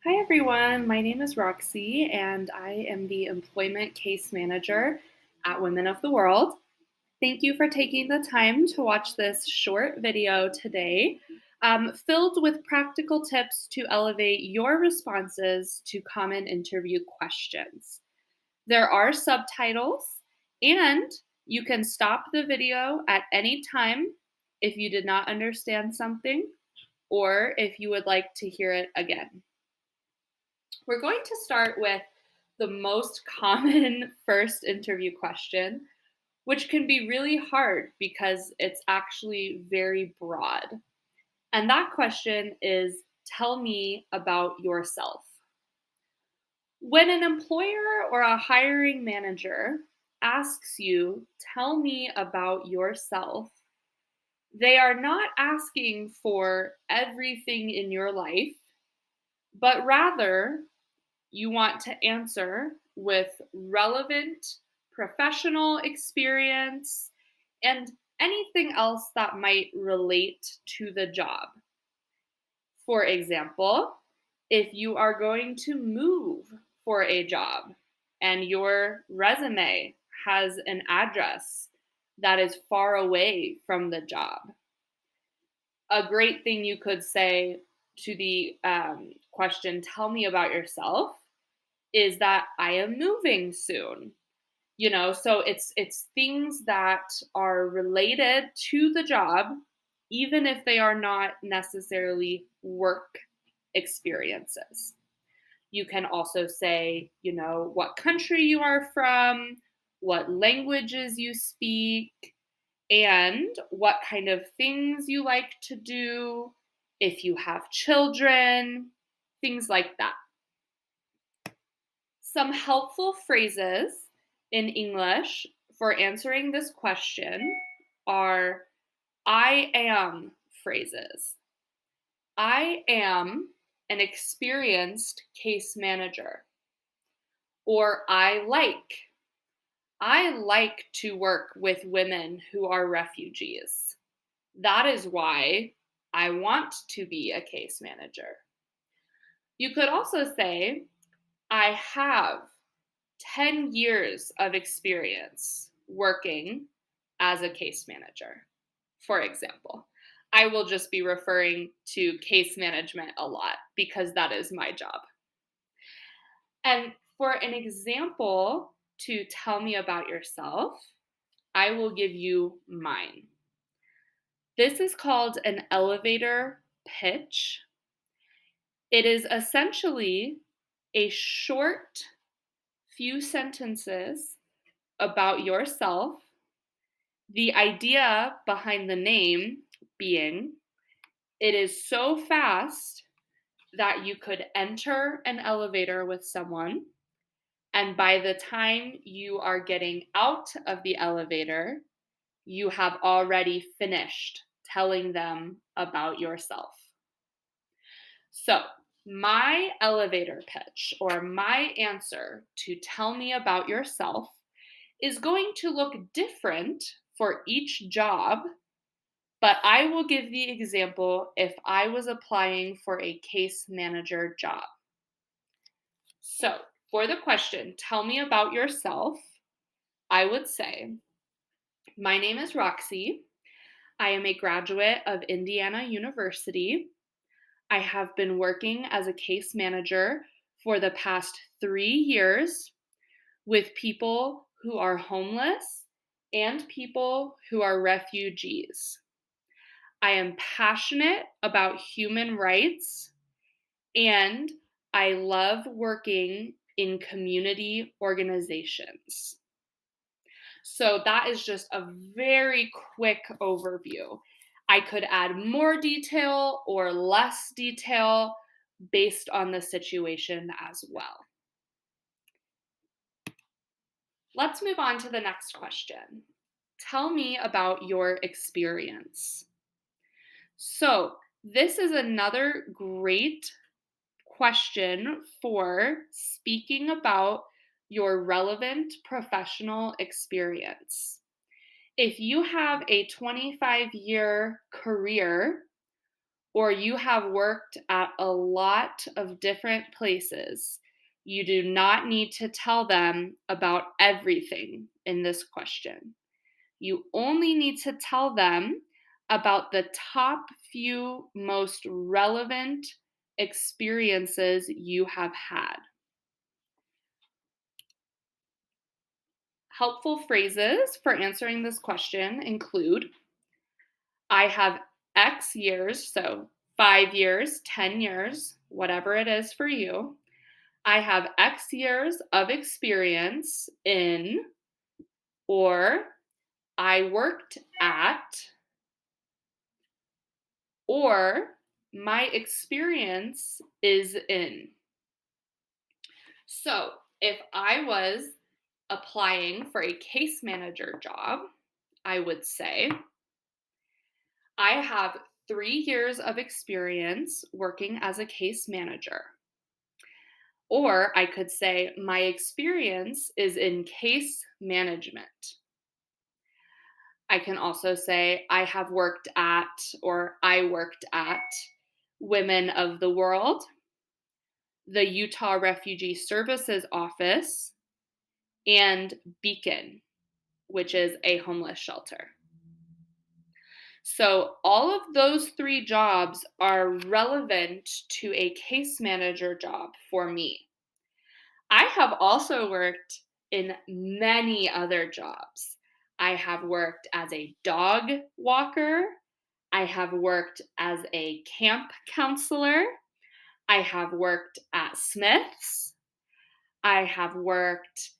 Hi everyone, my name is Roxie and I am the Employment Case Manager at Women of the World. Thank you for taking the time to watch this short video today, filled with practical tips to elevate your responses to common interview questions. There are subtitles, and you can stop the video at any time if you did not understand something or if you would like to hear it again. We're going to start with the most common first interview question, which can be really hard because it's actually very broad. And that question is, tell me about yourself. When an employer or a hiring manager asks you, tell me about yourself, they are not asking for everything in your life, but rather you want to answer with relevant professional experience and anything else that might relate to the job. For example, if you are going to move for a job and your resume has an address that is far away from the job, a great thing you could say to the question, tell me about yourself, is that I am moving soon. So it's things that are related to the job, even if they are not necessarily work experiences. You can also say, what country you are from, what languages you speak, and what kind of things you like to do, if you have children, things like that. Some helpful phrases in English for answering this question are I am phrases. I am an experienced case manager. Or I like. I like to work with women who are refugees. That is why I want to be a case manager. You could also say, I have 10 years of experience working as a case manager, for example. I will just be referring to case management a lot because that is my job. And for an example to tell me about yourself, I will give you mine. This is called an elevator pitch. It is essentially a short few sentences about yourself. The idea behind the name being it is so fast that you could enter an elevator with someone, and by the time you are getting out of the elevator, you have already finished telling them about yourself. So, my elevator pitch or my answer to tell me about yourself is going to look different for each job, but I will give the example if I was applying for a case manager job. So, for the question, tell me about yourself, I would say, my name is Roxie. I am a graduate of Indiana University. I have been working as a case manager for the past 3 years with people who are homeless and people who are refugees. I am passionate about human rights and I love working in community organizations. So that is just a very quick overview. I could add more detail or less detail based on the situation as well. Let's move on to the next question. Tell me about your experience. So, this is another great question for speaking about your relevant professional experience. If you have a 25-year career or you have worked at a lot of different places. You do not need to tell them about everything in this question. You only need to tell them about the top few most relevant experiences you have had. Helpful phrases for answering this question include I have X years, so 5 years, 10 years, whatever it is for you. I have X years of experience in, or I worked at, or my experience is in. So if I was applying for a case manager job, I would say, I have 3 years of experience working as a case manager. Or I could say, my experience is in case management. I can also say, I have worked at, or I worked at Women of the World, the Utah Refugee Services Office, and Beacon, which is a homeless shelter. So all of those 3 jobs are relevant to a case manager job for me. I have also worked in many other jobs. I have worked as a dog walker. I have worked as a camp counselor. I have worked at Smith's. I have worked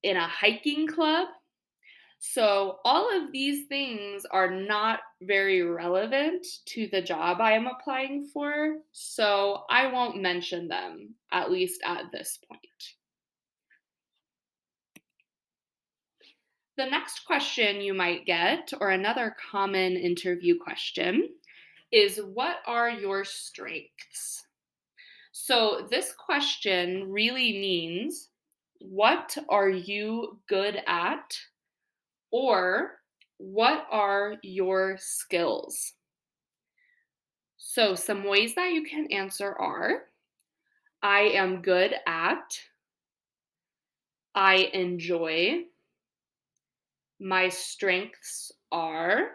in a hiking club. So, all of these things are not very relevant to the job I am applying for, so I won't mention them, at least at this point. The next question you might get, or another common interview question, is what are your strengths? So, this question really means what are you good at, or what are your skills? So, some ways that you can answer are I am good at, I enjoy, my strengths are,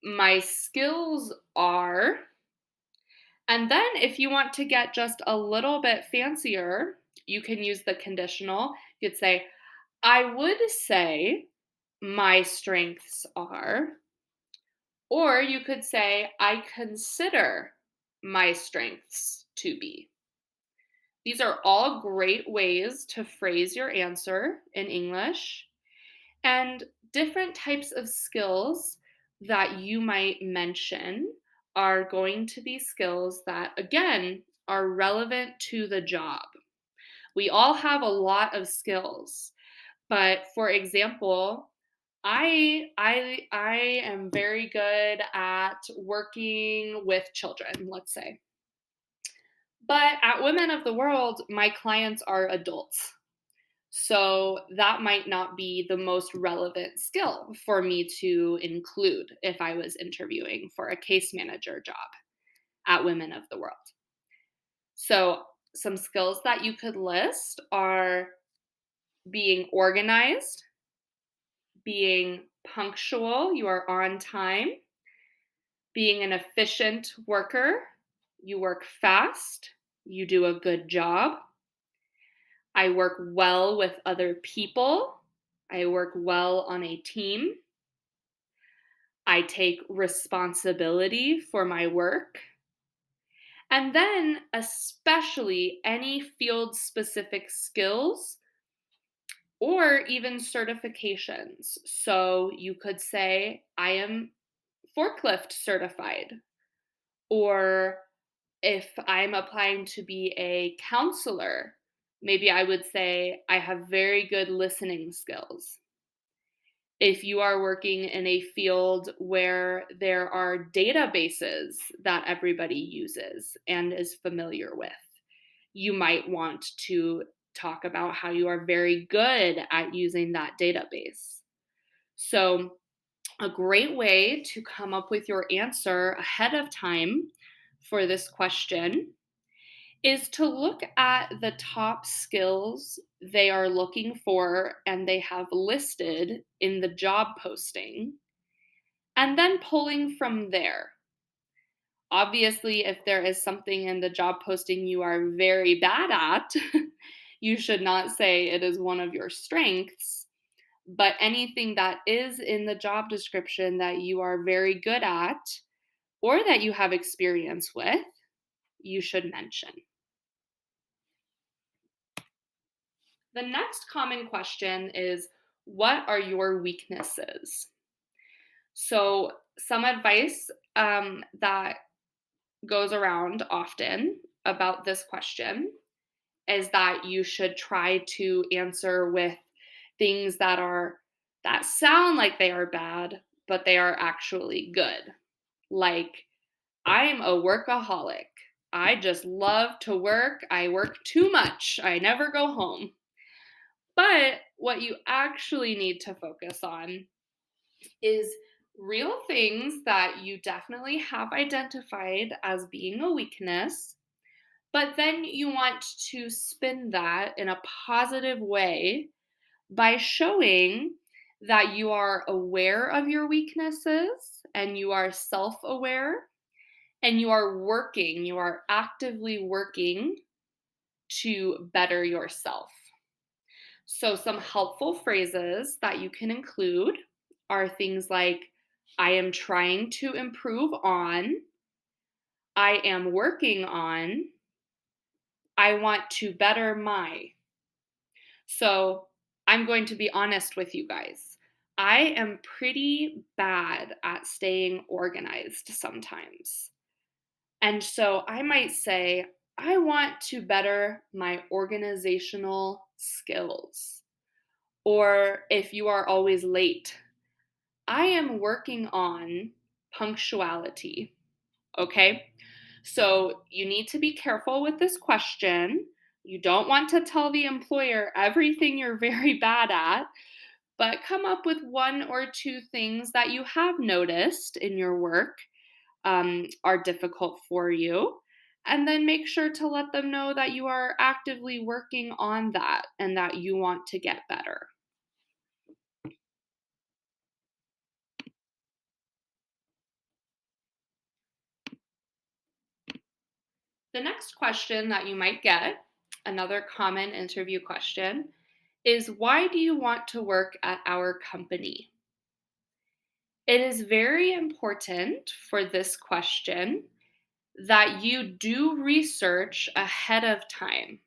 my skills are, and then if you want to get just a little bit fancier, you can use the conditional. You could say, I would say my strengths are, or you could say, I consider my strengths to be. These are all great ways to phrase your answer in English, and different types of skills that you might mention are going to be skills that, again, are relevant to the job. We all have a lot of skills, but for example, I am very good at working with children, let's say. But at Women of the World, my clients are adults. So that might not be the most relevant skill for me to include if I was interviewing for a case manager job at Women of the World. So some skills that you could list are being organized, being punctual, you are on time, being an efficient worker, you work fast, you do a good job. I work well with other people. I work well on a team. I take responsibility for my work. And then, especially any field specific skills or even certifications. So you could say, I am forklift certified. Or if I'm applying to be a counselor, maybe I would say, I have very good listening skills. If you are working in a field where there are databases that everybody uses and is familiar with, you might want to talk about how you are very good at using that database. So A great way to come up with your answer ahead of time for this question is to look at the top skills they are looking for and they have listed in the job posting, and then pulling from there. Obviously, if there is something in the job posting you are very bad at, you should not say it is one of your strengths. But anything that is in the job description that you are very good at or that you have experience with, you should mention. The next common question is, what are your weaknesses? So, some advice that goes around often about this question is that you should try to answer with things that sound like they are bad, but they are actually good. Like, I'm a workaholic. I just love to work. I work too much. I never go home. But what you actually need to focus on is real things that you definitely have identified as being a weakness, but then you want to spin that in a positive way by showing that you are aware of your weaknesses and you are self aware and you are actively working to better yourself. So, some helpful phrases that you can include are things like, I am trying to improve on, I am working on, I want to better my. So, I'm going to be honest with you guys. I am pretty bad at staying organized sometimes. And so I might say, I want to better my organizational skills. Or if you are always late, I am working on punctuality. Okay? So you need to be careful with this question. You don't want to tell the employer everything you're very bad at, but come up with one or two things that you have noticed in your work are difficult for you. And then make sure to let them know that you are actively working on that and that you want to get better. The next question that you might get, another common interview question, is why do you want to work at our company? It is very important for this question that you do research ahead of time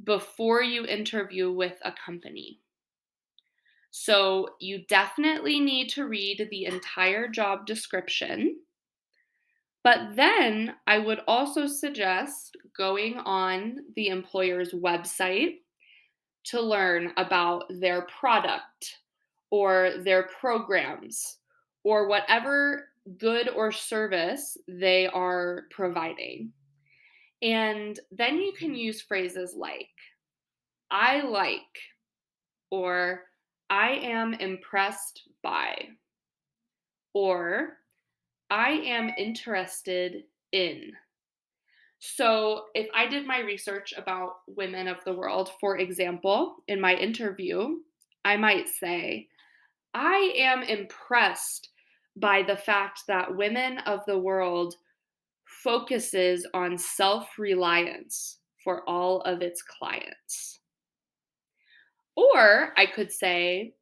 before you interview with a company. So you definitely need to read the entire job description. But then I would also suggest going on the employer's website to learn about their product or their programs or whatever good or service they are providing. And then you can use phrases like, I like, or I am impressed by, or I am interested in. So, if I did my research about women of the world, for example, in my interview, I might say, I am impressed by the fact that women of the world focuses on self-reliance for all of its clients. Or I could say,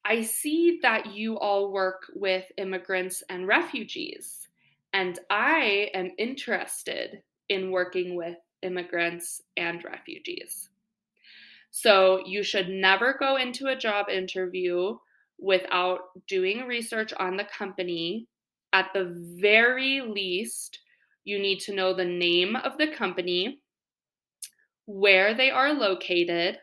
I see that you all work with immigrants and refugees, and I am interested in working with immigrants and refugees. So you should never go into a job interview without doing research on the company. At the very least, you need to know the name of the company, where they are located,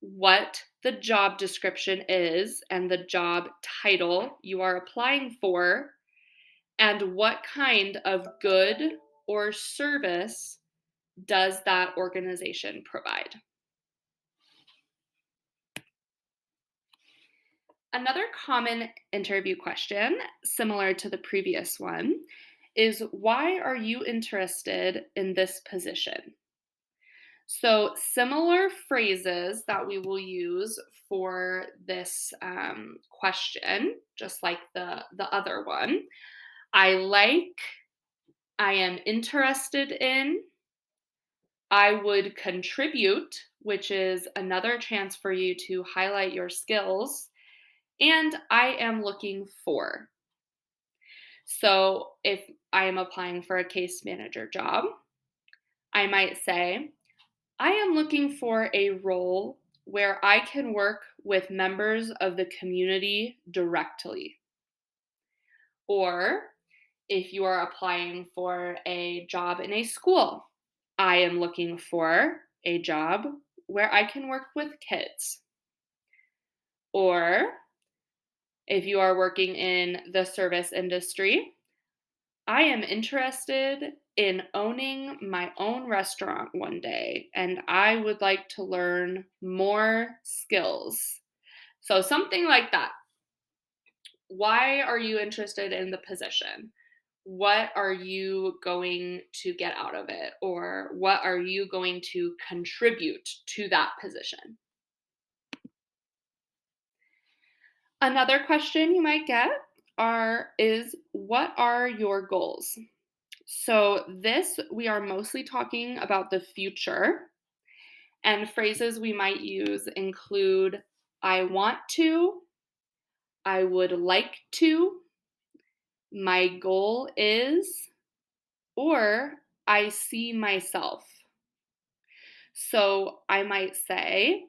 what the job description is and the job title you are applying for, and what kind of good or service does that organization provide. Another common interview question, similar to the previous one, is why are you interested in this position? So, similar phrases that we will use for this question, just like the other one. I like, I am interested in, I would contribute, which is another chance for you to highlight your skills, and I am looking for. So, if I am applying for a case manager job, I might say, I am looking for a role where I can work with members of the community directly. Or if you are applying for a job in a school, I am looking for a job where I can work with kids. Or if you are working in the service industry, I am interested in owning my own restaurant one day, and I would like to learn more skills. So, something like that. Why are you interested in the position? What are you going to get out of it? Or what are you going to contribute to that position? Another question you might get is what are your goals? So, this we are mostly talking about the future, and phrases we might use include I want to, I would like to, my goal is, or I see myself. So, I might say,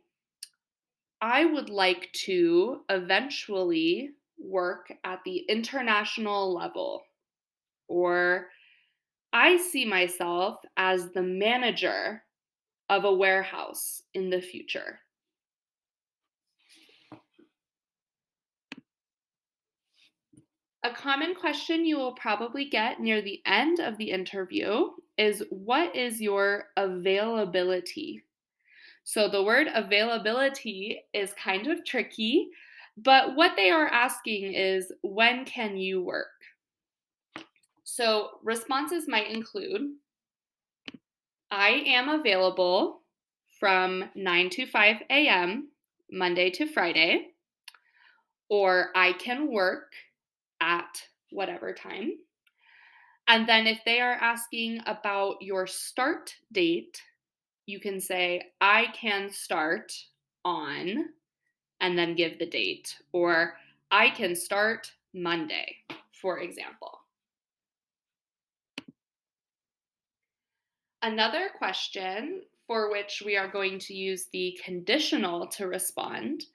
I would like to eventually work at the international level, or I see myself as the manager of a warehouse in the future. A common question you will probably get near the end of the interview is what is your availability? So the word availability is kind of tricky, but what they are asking is when can you work? So responses might include I am available from 9 to 5 a.m., Monday to Friday, or I can work at whatever time. And then if they are asking about your start date, you can say, I can start on, and then give the date, or I can start Monday, for example. Another question for which we are going to use the conditional to respond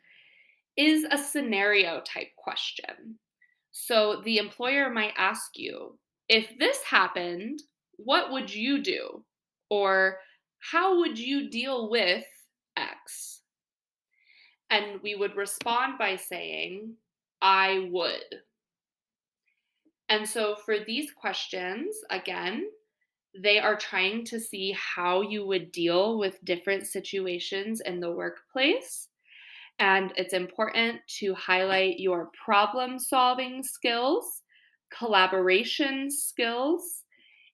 is a scenario type question. So the employer might ask you, if this happened, what would you do? Or how would you deal with X? And we would respond by saying, I would. And so for these questions, again, they are trying to see how you would deal with different situations in the workplace. And it's important to highlight your problem solving skills, collaboration skills,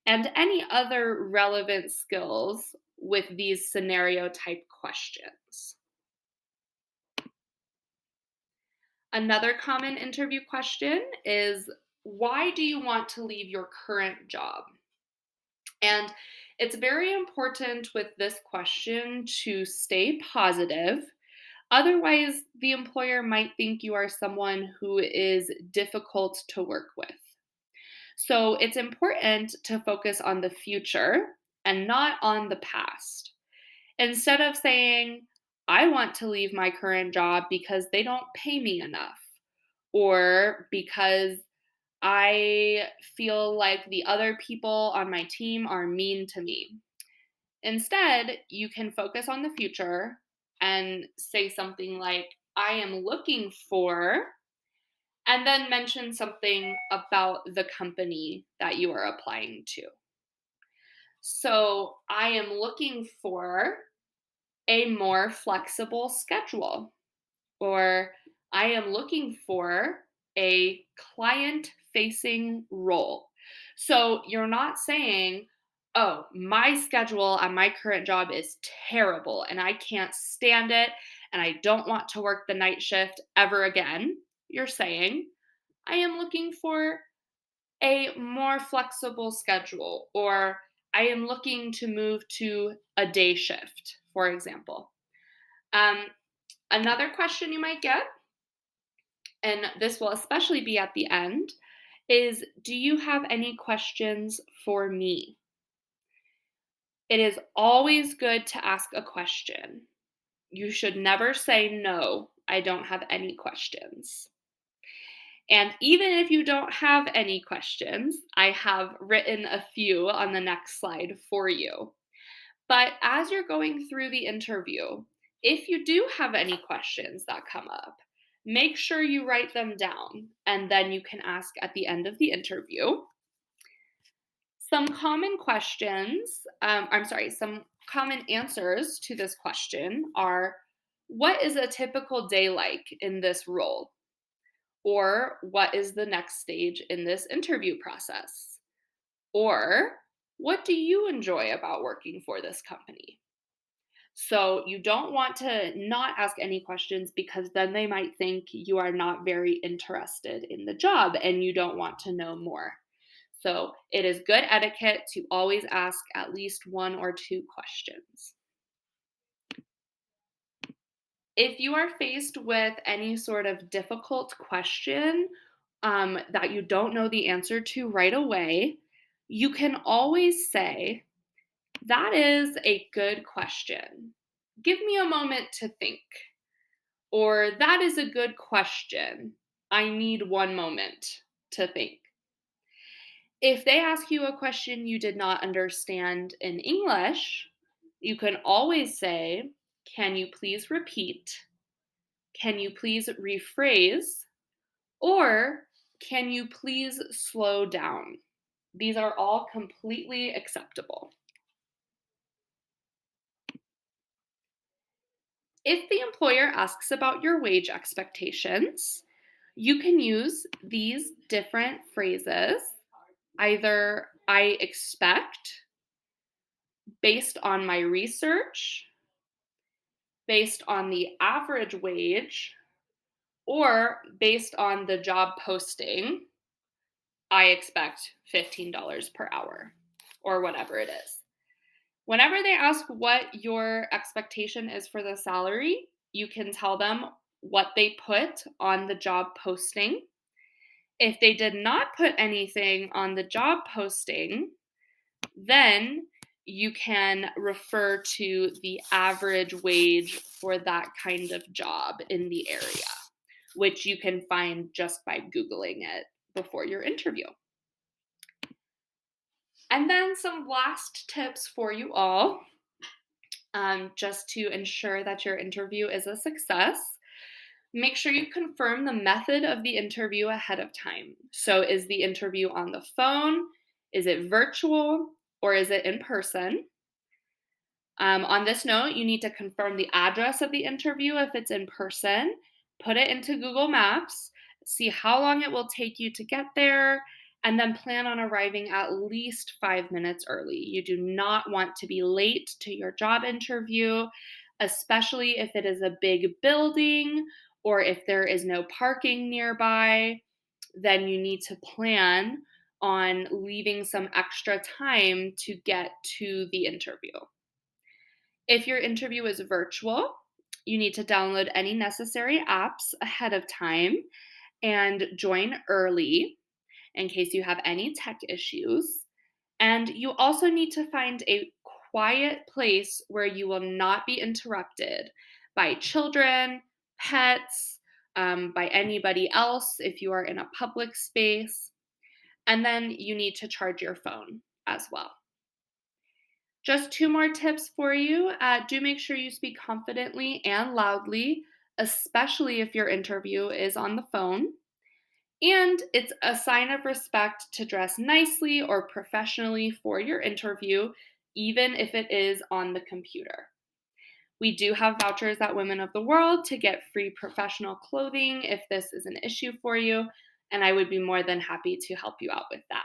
and any other relevant skills with these scenario type questions. Another common interview question is why do you want to leave your current job? And it's very important with this question to stay positive. Otherwise, the employer might think you are someone who is difficult to work with. So it's important to focus on the future and not on the past. Instead of saying, I want to leave my current job because they don't pay me enough, or because I feel like the other people on my team are mean to me. Instead, you can focus on the future and say something like, I am looking for, and then mention something about the company that you are applying to. So, I am looking for a more flexible schedule, or I am looking for a client facing role. So you're not saying, oh, my schedule on my current job is terrible and I can't stand it and I don't want to work the night shift ever again. You're saying, I am looking for a more flexible schedule, or I am looking to move to a day shift, for example. Um, Another question you might get, and this will especially be at the end, is do you have any questions for me? It is always good to ask a question. You should never say, no, I don't have any questions. And even if you don't have any questions, I have written a few on the next slide for you. But as you're going through the interview, if you do have any questions that come up, make sure you write them down and then you can ask at the end of the interview. Some common some common answers to this question are, what is a typical day like in this role? Or what is the next stage in this interview process? Or what do you enjoy about working for this company? So you don't want to not ask any questions because then they might think you are not very interested in the job and you don't want to know more. So it is good etiquette to always ask at least one or two questions. If you are faced with any sort of difficult question that you don't know the answer to right away, you can always say, that is a good question. Give me a moment to think. Or that is a good question. I need one moment to think. If they ask you a question you did not understand in English, you can always say, can you please repeat? Can you please rephrase? Or can you please slow down? These are all completely acceptable. If the employer asks about your wage expectations, you can use these different phrases. Either I expect, based on my research, based on the average wage, or based on the job posting, I expect $15 per hour, or whatever it is. Whenever they ask what your expectation is for the salary, you can tell them what they put on the job posting. If they did not put anything on the job posting, then you can refer to the average wage for that kind of job in the area, which you can find just by Googling it before your interview. And then some last tips for you all, just to ensure that your interview is a success. Make sure you confirm the method of the interview ahead of time. So, is the interview on the phone? Is it virtual? Or is it in person? On this note, you need to confirm the address of the interview if it's in person. Put it into Google Maps, see how long it will take you to get there, and then plan on arriving at least 5 minutes early. You do not want to be late to your job interview, especially if it is a big building or if there is no parking nearby. Then you need to plan on leaving some extra time to get to the interview. If your interview is virtual, you need to download any necessary apps ahead of time and join early in case you have any tech issues. And you also need to find a quiet place where you will not be interrupted by children, pets, by anybody else if you are in a public space. And then you need to charge your phone as well. Just two more tips for you. Do make sure you speak confidently and loudly, especially if your interview is on the phone. And it's a sign of respect to dress nicely or professionally for your interview, even if it is on the computer. We do have vouchers at Women of the World to get free professional clothing if this is an issue for you, and I would be more than happy to help you out with that.